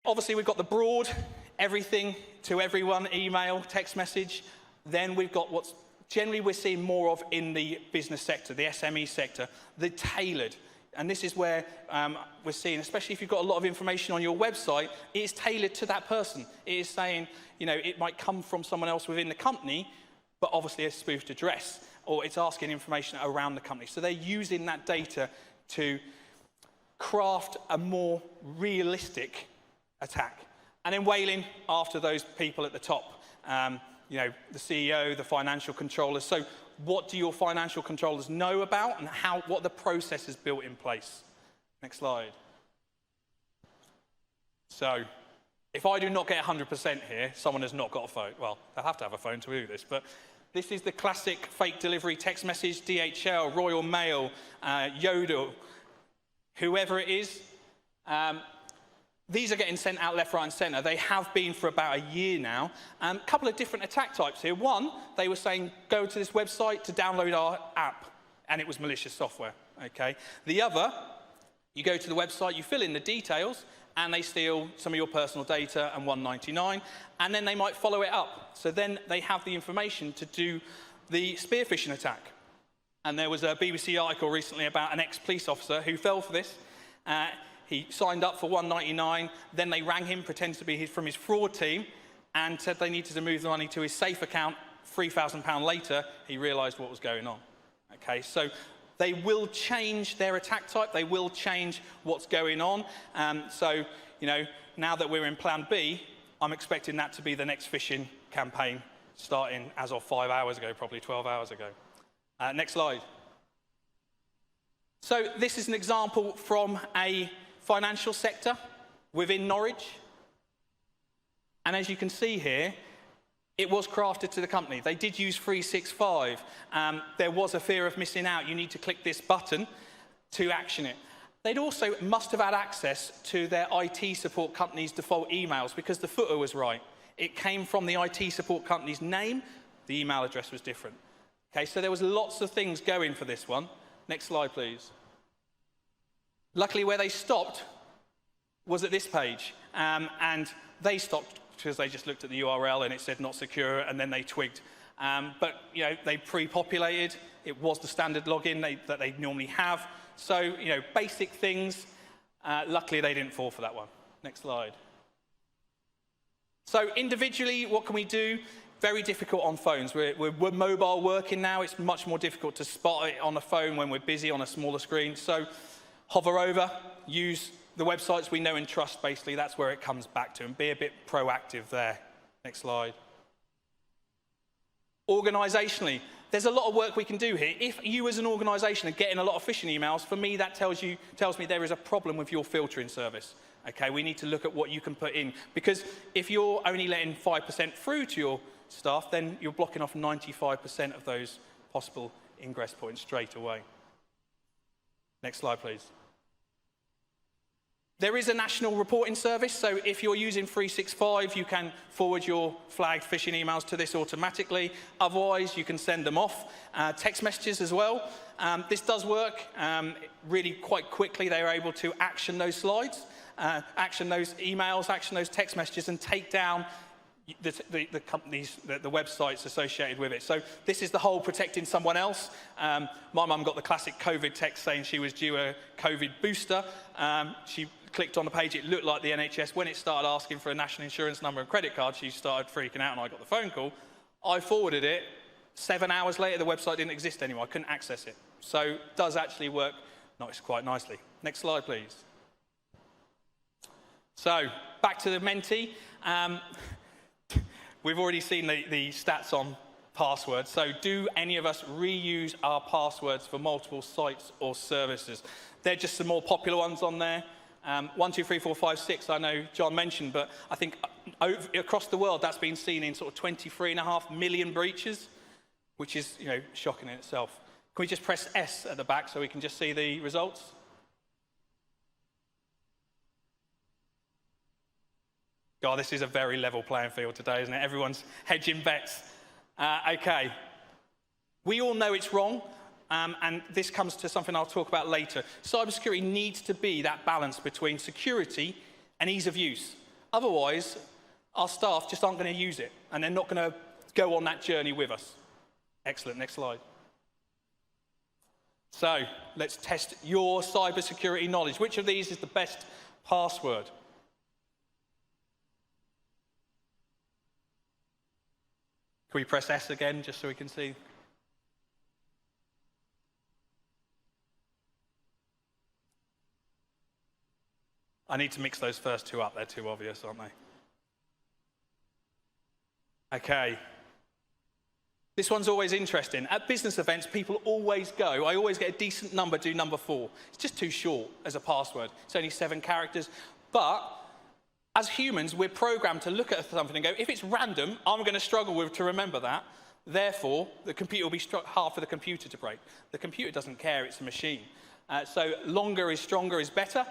Obviously, we've got the broad, everything to everyone, email, text message. Then we've got what's generally we're seeing more of in the business sector, the SME sector, the tailored. And this is where we're seeing, especially if you've got a lot of information on your website, it is tailored to that person. It is saying, you know, it might come from someone else within the company, but obviously a spoofed address, or it's asking information around the company. So they're using that data to craft a more realistic attack. And then whaling after those people at the top, you know, the CEO, the financial controllers. So what do your financial controllers know about, and what the process is built in place? Next slide. So if I do not get 100% here, someone has not got a phone. Well, they'll have to have a phone to do this, but this is the classic fake delivery text message, DHL, Royal Mail, Yodel, whoever it is. These are getting sent out left, right, and centre. They have been for about a year now. A couple of different attack types here. One, they were saying, go to this website to download our app, and it was malicious software, okay? The other, you go to the website, you fill in the details, and they steal some of your personal data and $1.99, and then they might follow it up. So then they have the information to do the spear phishing attack. And there was a BBC article recently about an ex-police officer who fell for this. He signed up for $1.99, then they rang him, pretended to be from his fraud team, and said they needed to move the money to his safe account. £3,000 later, he realised what was going on. Okay, so they will change their attack type, they will change what's going on. So, you know, now that we're in Plan B, I'm expecting that to be the next phishing campaign, starting as of 5 hours ago, probably 12 hours ago. Next slide. So this is an example from a financial sector within Norwich. And as you can see here, it was crafted to the company. They did use 365. There was a fear of missing out. You need to click this button to action it. They'd also must have had access to their IT support company's default emails because the footer was right. It came from the IT support company's name. The email address was different. Okay, so there was lots of things going for this one. Next slide, please. Luckily, where they stopped was at this page. And they stopped because they just looked at the URL and it said not secure, and then they twigged. But you know, they pre-populated. It was the standard login that they normally have. So, you know, basic things. Luckily, they didn't fall for that one. Next slide. So individually, what can we do? Very difficult on phones. We're mobile working now. It's much more difficult to spot it on a phone when we're busy on a smaller screen. So hover over, use the websites we know and trust, basically. That's where it comes back to, and be a bit proactive there. Next slide. Organisationally, there's a lot of work we can do here. If you as an organisation are getting a lot of phishing emails, for me that tells me there is a problem with your filtering service. Okay, we need to look at what you can put in, because if you're only letting 5% through to your staff, then you're blocking off 95% of those possible ingress points straight away. Next slide, please. There is a national reporting service, so if you're using 365, you can forward your flagged phishing emails to this automatically. Otherwise, you can send them off. Text messages as well. This does work really quite quickly. They are able to action those slides, action those emails, action those text messages, and take down the companies, the websites associated with it. So this is the whole protecting someone else. My mum got the classic COVID text saying she was due a COVID booster. She clicked on the page, it looked like the NHS. When it started asking for a national insurance number and credit card, she started freaking out and I got the phone call. I forwarded it. 7 hours later, the website didn't exist anymore. I couldn't access it. So it does actually work quite nicely. Next slide, please. So back to the Menti. We've already seen the stats on passwords. So do any of us reuse our passwords for multiple sites or services? They're just some more popular ones on there. 1, 2, 3, 4, 5, 6, I know John mentioned, but I think across the world that's been seen in sort of 23.5 million breaches, which is, you know, shocking in itself. Can we just press S at the back so we can just see the results? God, this is a very level playing field today, isn't it? Everyone's hedging bets. Okay. We all know it's wrong, and this comes to something I'll talk about later. Cybersecurity needs to be that balance between security and ease of use. Otherwise, our staff just aren't going to use it, and they're not going to go on that journey with us. Excellent, next slide. So, let's test your cybersecurity knowledge. Which of these is the best password? Can we press S again, just so we can see? I need to mix those first two up. They're too obvious, aren't they? Okay. This one's always interesting. At business events, people always go. I always get a decent number, do number 4. It's just too short as a password. It's only 7 characters. But as humans, we're programmed to look at something and go, if it's random, I'm going to struggle to remember that. Therefore, the computer will be hard for the computer to break. The computer doesn't care. It's a machine. So longer is stronger is better.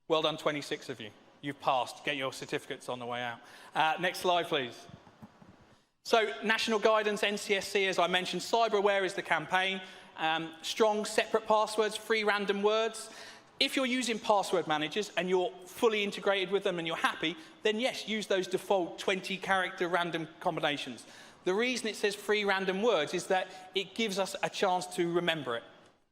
Well done, 26 of you. You've passed. Get your certificates on the way out. Next slide, please. So, national guidance, NCSC, as I mentioned, CyberAware is the campaign. Strong separate passwords, free random words. If you're using password managers and you're fully integrated with them and you're happy, then yes, use those default 20-character random combinations. The reason it says free random words is that it gives us a chance to remember it.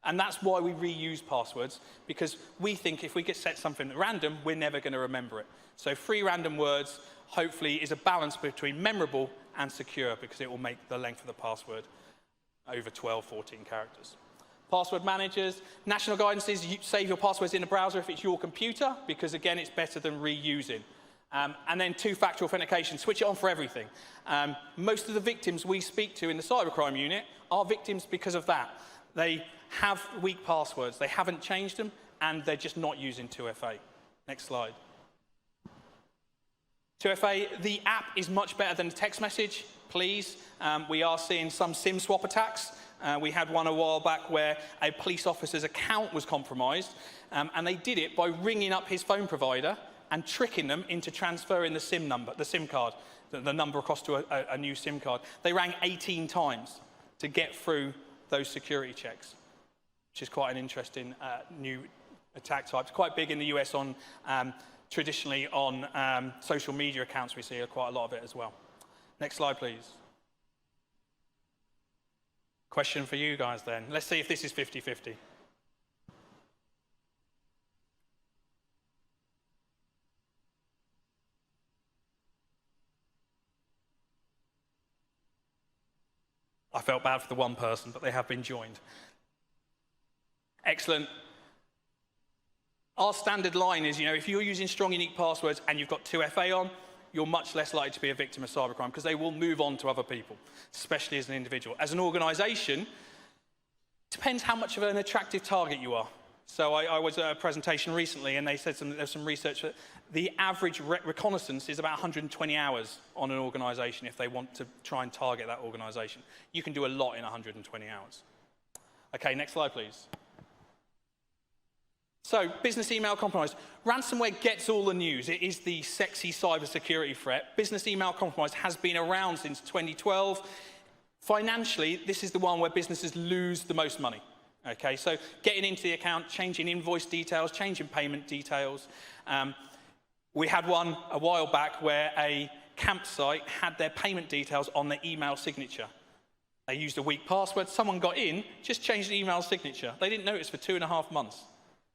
And that's why we reuse passwords, because we think if we get set something at random, we're never going to remember it. So free random words, hopefully, is a balance between memorable and secure, because it will make the length of the password over 12, 14 characters. Password managers, national guidance is you save your passwords in a browser if it's your computer, because again, it's better than reusing. And then two-factor authentication, switch it on for everything. Most of the victims we speak to in the cybercrime unit are victims because of that. They have weak passwords, they haven't changed them, and they're just not using 2FA. Next slide. 2FA, the app is much better than a text message, please. We are seeing some SIM swap attacks. We had one a while back where a police officer's account was compromised, and they did it by ringing up his phone provider and tricking them into transferring the SIM number, the SIM card, the number across to a new SIM card. They rang 18 times to get through those security checks, which is quite an interesting new attack type. It's quite big in the US on traditionally on social media accounts. We see quite a lot of it as well. Next slide, please. Question for you guys then. Let's see if this is 50-50. I felt bad for the one person, but they have been joined. Excellent. Our standard line is, if you're using strong, unique passwords and you've got 2FA on, you're much less likely to be a victim of cybercrime, because they will move on to other people, especially as an individual. As an organization, it depends how much of an attractive target you are. So I was at a presentation recently, and they said there's some research that the average reconnaissance is about 120 hours on an organization if they want to try and target that organization. You can do a lot in 120 hours. Okay, next slide, please. So, business email compromise. Ransomware gets all the news. It is the sexy cybersecurity threat. Business email compromise has been around since 2012. Financially, this is the one where businesses lose the most money. Okay, so getting into the account, changing invoice details, changing payment details. We had one a while back where a campsite had their payment details on their email signature. They used a weak password. Someone got in, just changed the email signature. They didn't notice for 2.5 months.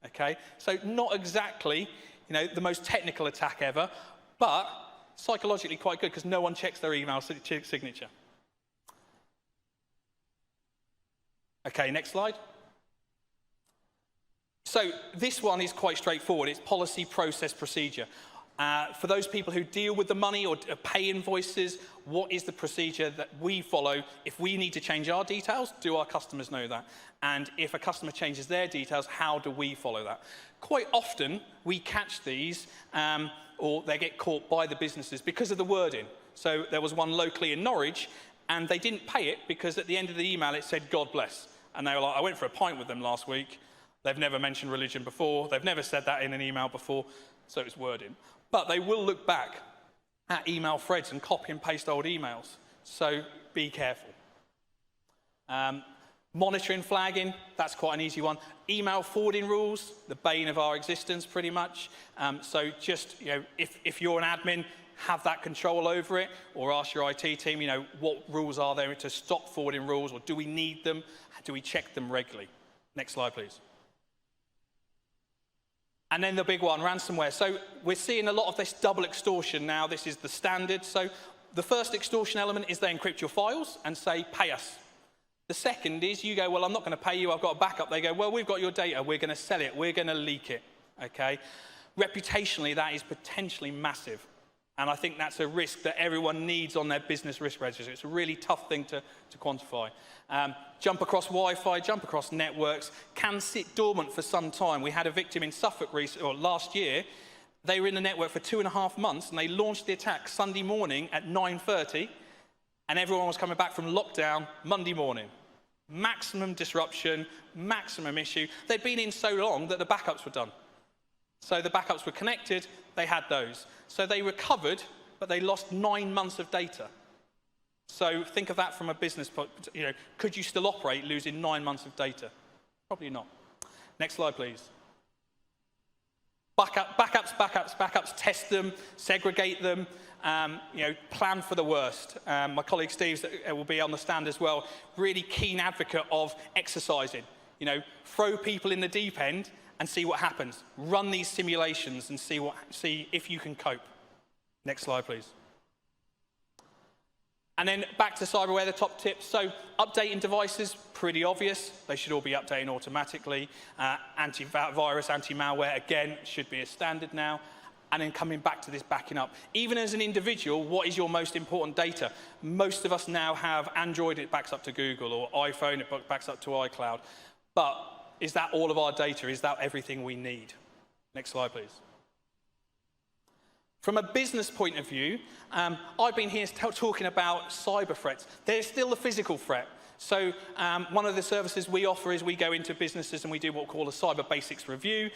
Okay, so not exactly, the most technical attack ever, but psychologically quite good because no one checks their email signature. Okay, next slide. So this one is quite straightforward. It's policy, process, procedure. For those people who deal with the money or pay invoices, what is the procedure that we follow? If we need to change our details, do our customers know that? And if a customer changes their details, how do we follow that? Quite often, we catch these, or they get caught by the businesses because of the wording. So there was one locally in Norwich, and they didn't pay it because at the end of the email it said, God bless. And they were like, I went for a pint with them last week. They've never mentioned religion before. They've never said that in an email before. So it's wording. But they will look back at email threads and copy and paste old emails. So be careful. Monitoring, flagging, that's quite an easy one. Email forwarding rules, the bane of our existence pretty much. So just, if you're an admin, have that control over it, or ask your IT team, what rules are there to stop forwarding rules, or do we need them? Do we check them regularly? Next slide, please. And then the big one, ransomware. So we're seeing a lot of this double extortion now. This is the standard. So the first extortion element is they encrypt your files and say, pay us. The second is you go, well, I'm not going to pay you, I've got a backup. They go, well, we've got your data, we're going to sell it, we're going to leak it, okay? Reputationally, that is potentially massive. And I think that's a risk that everyone needs on their business risk register. It's a really tough thing to quantify. Jump across Wi-Fi, jump across networks, can sit dormant for some time. We had a victim in Suffolk last year. They were in the network for 2.5 months, and they launched the attack Sunday morning at 9:30, and everyone was coming back from lockdown Monday morning. Maximum disruption, maximum issue. They'd been in so long that the backups were done. So the backups were connected, they had those. So they recovered, but they lost 9 months of data. So think of that from a business point, could you still operate losing 9 months of data? Probably not. Next slide, please. Backups, test them, segregate them, plan for the worst. My colleague Steve will be on the stand as well, really keen advocate of exercising. Throw people in the deep end and see what happens. Run these simulations and see if you can cope. Next slide, please. And then back to cyberware, the top tips. So updating devices, pretty obvious. They should all be updating automatically. Antivirus, anti-malware, again, should be a standard now. And then coming back to this backing up. Even as an individual, what is your most important data? Most of us now have Android, it backs up to Google, or iPhone, it backs up to iCloud. But is that all of our data? Is that everything we need? Next slide, please. From a business point of view, I've been here talking about cyber threats. There's still a physical threat. So one of the services we offer is we go into businesses and we do what we call a cyber basics review.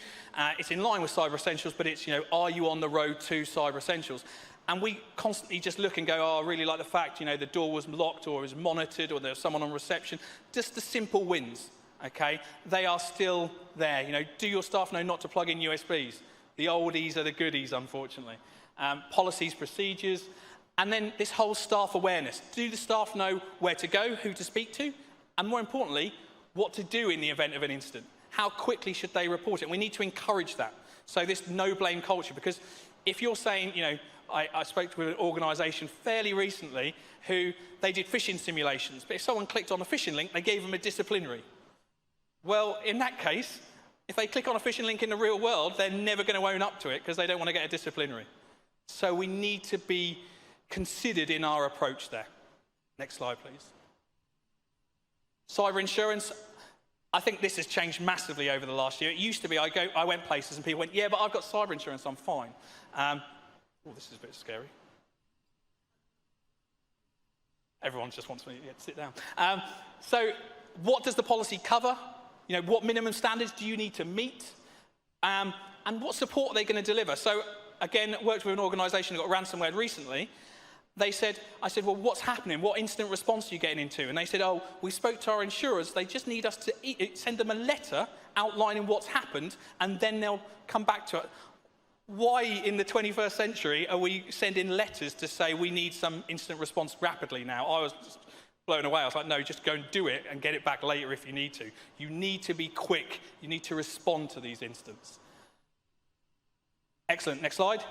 It's in line with Cyber Essentials, but it's, are you on the road to Cyber Essentials? And we constantly just look and go, oh, I really like the fact, the door was locked or was monitored or there's someone on reception. Just the simple wins, okay? They are still there. Do your staff know not to plug in USBs? The oldies are the goodies, unfortunately. Policies, procedures, and then this whole staff awareness. Do the staff know where to go, who to speak to, and more importantly, what to do in the event of an incident? How quickly should they report it? We need to encourage that. So this no-blame culture, because if you're saying, I spoke to an organisation fairly recently who they did phishing simulations, but if someone clicked on a phishing link, they gave them a disciplinary. Well, in that case, if they click on a phishing link in the real world, they're never going to own up to it because they don't want to get a disciplinary. So we need to be considered in our approach there. Next slide, please. Cyber insurance. I think this has changed massively over the last year. It used to be I went places and people went, yeah, but I've got cyber insurance, I'm fine. Oh, this is a bit scary. Everyone just wants me to sit down. So what does the policy cover? What minimum standards do you need to meet? And what support are they going to deliver? So again, worked with an organisation that got ransomware recently. I said, well, what's happening? What incident response are you getting into? And they said, oh, we spoke to our insurers. They just need us to send them a letter outlining what's happened, and then they'll come back to it. Why in the 21st century are we sending letters to say we need some incident response rapidly now? I was just blown away. I was like, no, just go and do it and get it back later if you need to. You need to be quick. You need to respond to these incidents. Excellent. Next slide.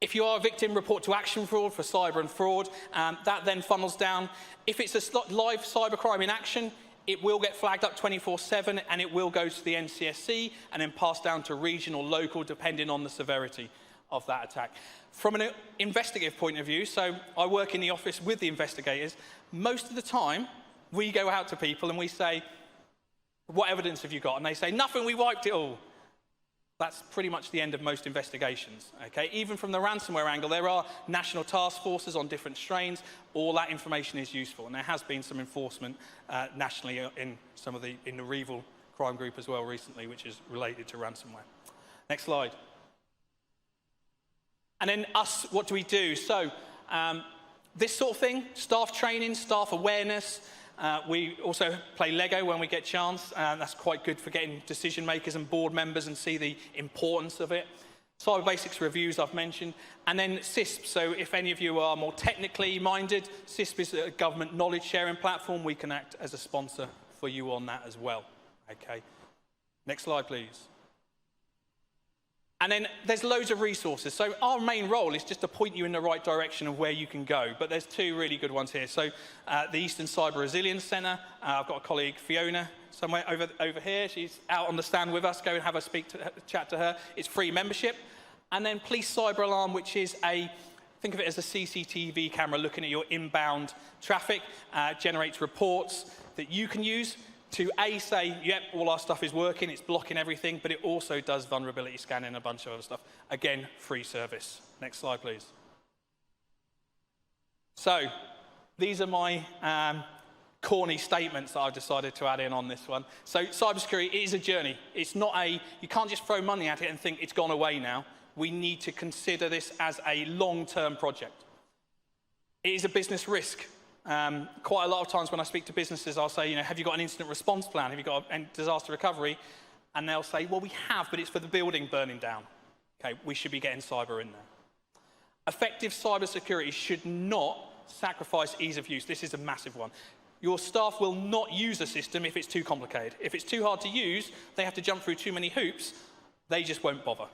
If you are a victim, report to Action Fraud for cyber and fraud. That then funnels down. If it's a live cybercrime in action, it will get flagged up 24/7 and it will go to the NCSC and then pass down to regional, local, depending on the severity of that attack. From an investigative point of view, so I work in the office with the investigators, most of the time we go out to people and we say, what evidence have you got? And they say, nothing, we wiped it all. That's pretty much the end of most investigations, okay? Even from the ransomware angle, there are national task forces on different strains. All that information is useful, and there has been some enforcement nationally in the REVIL crime group as well recently, which is related to ransomware. Next slide. And then us, what do we do? So this sort of thing, staff training, staff awareness, We also play Lego when we get a chance. That's quite good for getting decision makers and board members and see the importance of it. Cyber Basics reviews I've mentioned. And then CISP. So if any of you are more technically minded, CISP is a government knowledge sharing platform. We can act as a sponsor for you on that as well. Okay. Next slide, please. And then there's loads of resources. So our main role is just to point you in the right direction of where you can go. But there's two really good ones here. So the Eastern Cyber Resilience Centre. I've got a colleague, Fiona, somewhere over here. She's out on the stand with us. Go and have a chat to her. It's free membership. And then Police Cyber Alarm, which is think of it as a CCTV camera looking at your inbound traffic, generates reports that you can use to say, yep, all our stuff is working, it's blocking everything, but it also does vulnerability scanning and a bunch of other stuff. Again, free service. Next slide, please. So these are my corny statements that I've decided to add in on this one. So cybersecurity is a journey. It's not you can't just throw money at it and think it's gone away now. We need to consider this as a long-term project. It is a business risk. Quite a lot of times when I speak to businesses, I'll say, have you got an incident response plan? Have you got a disaster recovery? And they'll say, well, we have, but it's for the building burning down. Okay, we should be getting cyber in there. Effective cybersecurity should not sacrifice ease of use. This is a massive one. Your staff will not use a system if it's too complicated. If it's too hard to use, they have to jump through too many hoops, they just won't bother.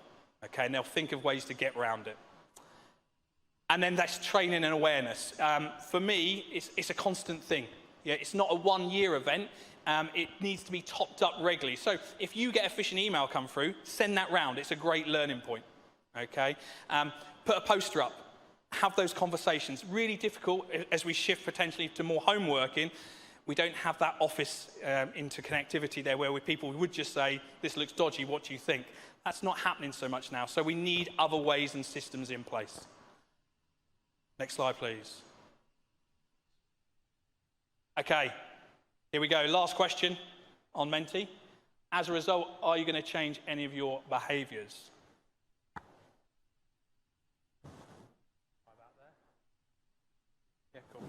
Okay, and they'll think of ways to get around it. And then that's training and awareness. For me, it's a constant thing. Yeah, it's not a one-year event. It needs to be topped up regularly. So if you get a phishing email come through, send that round. It's a great learning point. Okay? Put a poster up. Have those conversations. Really difficult as we shift potentially to more home working. We don't have that office interconnectivity there where people would just say, this looks dodgy, what do you think? That's not happening so much now. So we need other ways and systems in place. Next slide, please. Okay, here we go. Last question on Menti. As a result, are you going to change any of your behaviours? Yeah, cool.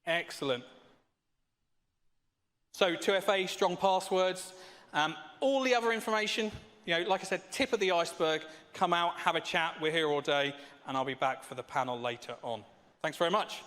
Excellent. So 2FA, strong passwords, all the other information, like I said, tip of the iceberg, come out, have a chat, we're here all day, and I'll be back for the panel later on. Thanks very much.